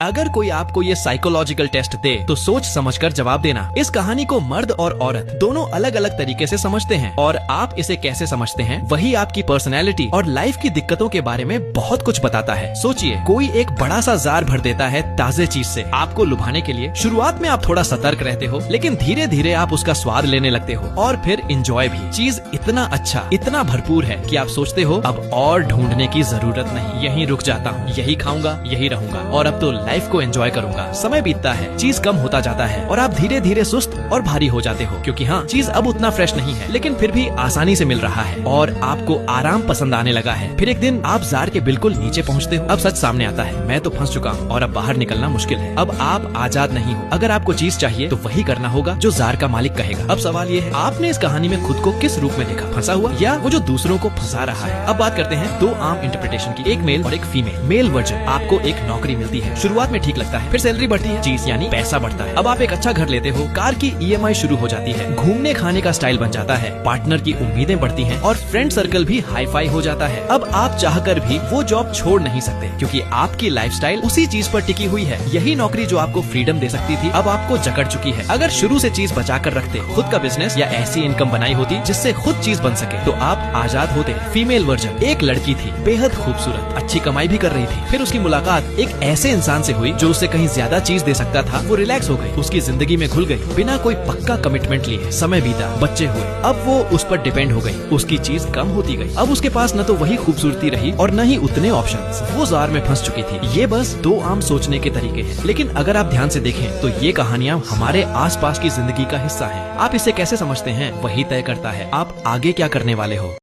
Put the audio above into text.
अगर कोई आपको ये साइकोलॉजिकल टेस्ट दे तो सोच समझकर जवाब देना। इस कहानी को मर्द और औरत दोनों अलग अलग तरीके से समझते हैं और आप इसे कैसे समझते हैं वही आपकी पर्सनैलिटी और लाइफ की दिक्कतों के बारे में बहुत कुछ बताता है। सोचिए, कोई एक बड़ा सा जार भर देता है ताजे चीज से आपको लुभाने के लिए। शुरुआत में आप थोड़ा सतर्क रहते हो, लेकिन धीरे धीरे आप उसका स्वाद लेने लगते हो और फिर इंजॉय भी। चीज इतना अच्छा, इतना भरपूर है कि आप सोचते हो अब और ढूंढने की जरूरत नहीं, यहीं रुक जाता हूँ, यही खाऊंगा, यही रहूंगा और अब तो लाइफ को एंजॉय करूंगा। समय बीतता है, चीज कम होता जाता है और आप धीरे धीरे सुस्त और भारी हो जाते हो, क्योंकि हाँ, चीज अब उतना फ्रेश नहीं है, लेकिन फिर भी आसानी से मिल रहा है और आपको आराम पसंद आने लगा है। फिर एक दिन आप जार के बिल्कुल नीचे पहुँचते हो। अब सच सामने आता है, मैं तो फंस चुका हूँ और अब बाहर निकलना मुश्किल है। अब आप आजाद नहीं हो। अगर आपको चीज चाहिए तो वही करना होगा जो जार का मालिक कहेगा। अब सवाल ये है, आपने इस कहानी में खुद को किस रूप में देखा, फंसा हुआ या वो जो दूसरों को फंसा रहा है। अब बात करते हैं दो आम इंटरप्रिटेशन की, एक मेल और एक फीमेल। मेल वर्जन, आपको एक नौकरी मिलती है, शुरुआत में ठीक लगता है, फिर सैलरी बढ़ती है, चीज यानी पैसा बढ़ता है। अब आप एक अच्छा घर लेते हो, कार की EMI शुरू हो जाती है, घूमने खाने का स्टाइल बन जाता है, पार्टनर की उम्मीदें बढ़ती हैं और फ्रेंड सर्कल भी हाई फाई हो जाता है। अब आप चाहकर भी वो जॉब छोड़ नहीं सकते, क्योंकि आपकी लाइफस्टाइल उसी चीज पर टिकी हुई है। यही नौकरी जो आपको फ्रीडम दे सकती थी अब आपको जकड़ चुकी है। अगर शुरू से चीज बचा कर रखते, खुद का बिजनेस या ऐसी इनकम बनाई होती जिससे खुद चीज बन सके, तो आप आजाद होते। फीमेल वर्जन, एक लड़की थी, बेहद खूबसूरत, अच्छी कमाई भी कर रही थी। फिर उसकी मुलाकात एक ऐसे इंसान से हुई जो उसे कहीं ज्यादा चीज दे सकता था। वो रिलैक्स हो गई, उसकी जिंदगी में घुल गई, बिना कोई पक्का कमिटमेंट लिए। समय बीता, बच्चे हुए, अब वो उस पर डिपेंड हो गई, उसकी चीज कम होती गई। अब उसके पास न तो वही खूबसूरती रही और न ही उतने ऑप्शंस। वो जार में फंस चुकी थी। ये बस दो आम सोचने के तरीके हैं, लेकिन अगर आप ध्यान से देखें तो ये कहानियाँ हमारे आसपास की जिंदगी का हिस्सा है। आप इसे कैसे समझते हैं वही तय करता है आप आगे क्या करने वाले हो।